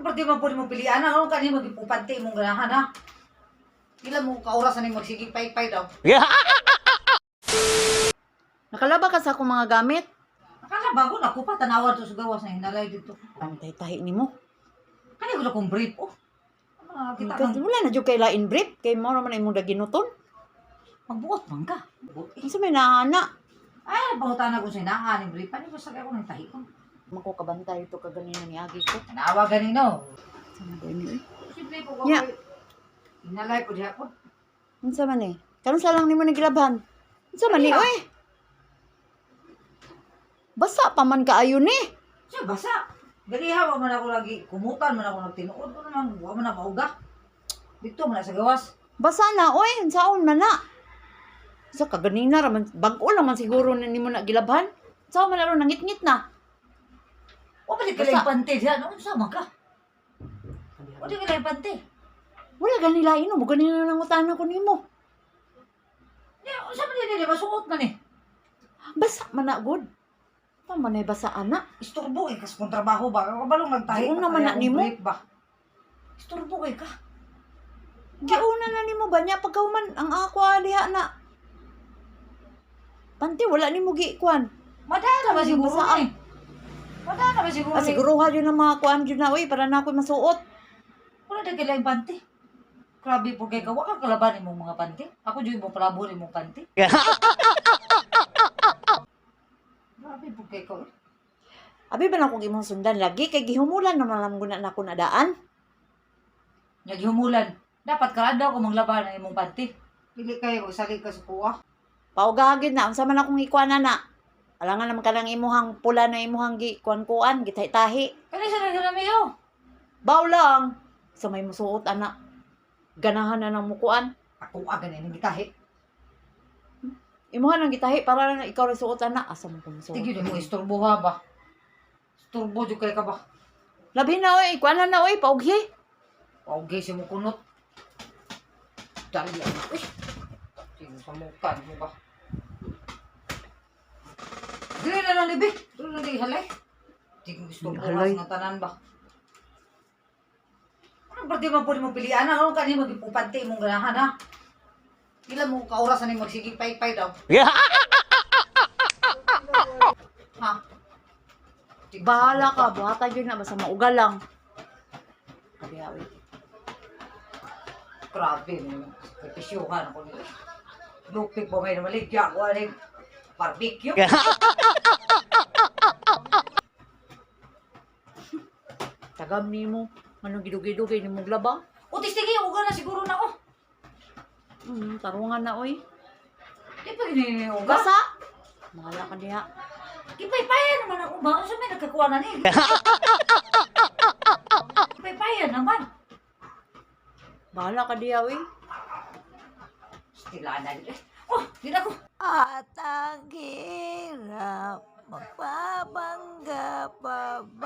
Pwede mo po mo pilihan na. Ano kanina mag-ipupanti mong ganahan ha? Ilan mo kaorasan yung magsigig pay-pay daw. Nakalaba ka sa akong mga gamit. Akala bago na ko pa tanawan to sa gawas na hinalay dito. Ang tahi-tahi ni mo. Kani ko na kong brief oh. Kita kang Wala na dyan kay lain brief. Kay mo naman imong daginuton. magbuot man ka. Isa may naana. Ay, bahutan na ko sa inaan. Brief pa ni ko sa ko ng tahi ko. Mako kabantay ito kaganina ni Agi ko. Tanawa ganino. Sana ba ini? Simple ko ko. Ya. Hinalay ko diha ko. Unsa man eh? Karon sa lang nimo nagilabhan. Unsa man ni Ano? oy? Basa pa man kaayo ni. Siya basa. Ganiha wa man ako lagi kumutan man ako nagtinuod ko naman wa man na mauga. Dito man na sa gawas. Basa na oy, unsaon man na? Sa kaganina raman bag-o lang man siguro na nimo nagilabhan. Unsaon man aron nangit-ngit na? Wa pa di Basa. kalay pante diha. Ano sama ka? Wa di kalay pante. Wala ganila ino mo ganina nang utana ko nimo. Ya, sa man di masuot man eh. Basa man na good. Tama na basa ana. Istorbo eh kas kung trabaho ba? Kabalong nagtahi. Diun naman na nimo. Ba? Istorbo eh ka. Giuna na nimo ba niya pagkahuman ang ako aliha na. Panti wala nimo giikuan. Madana ba Ano, siguro basa eh? Madana ba siguro eh? Siguruha yun ang mga kuan yun na oy para na ako masuot. Wala na kalay pante. Grabe po kay ka. Wa ka kalaban imong mga pante. Ako dyan mo palabo imong pante. Grabe po kay ka. Abi ba na akong imong sundan lagi kay gihumulan naman lang guna na ako na daan. Naghumulan. Dapat ka daw kung maglaban ng imong pante. Dili kayo salig ka sa kuha. Paugagid na unsa man akong ikuan na. Alangan naman kanang imuhang pula na imuhang kuan gitahi-tahi. Kani sa naglalamiyo. Baw lang sa may musuot ana. Ganahan na ng mukuan. Ako aga na yung gitahi. Imuhan ang gitahi para na ikaw rin suot ana asa mo kung suot. Tigil mo istorbo ha ba? Istorbo dyan kay ka ba? Labi na oy, ikuan na oy, paughi. Okay siya mo kunot. Dali ako. Uy! Tigil sa mukan mo ba? Dili na lang libi. Dili na lang halay. Tigil gusto ko Halay. nga tanan ba? Ano ba di mo pwede mo pilihan? Ano kanina mag-ipupanti mong ganahan ha? Ilan mo kaorasan yung magsigig pay-pay daw? Ha? Bahala ka, buhata yun na basta maugal lang. Kaya oy. Grabe, kapisyuhan ako nito. Lupig po may namaligya ko, aling barbecue. Tagam nimo, anong gidugay-dugay ni mong laba? Utis tigi, uga na siguro na ako. Tarungan na oy. Di pa gini uga. Basa. Bahala ka diha. Ipay-payan naman ako ba? Ano may nagkakuha na niya? Ipay-payan naman. Bahala ka diha oy. Stila na dito. Oh, di na ko. At ang hirap magpabangga pa ba?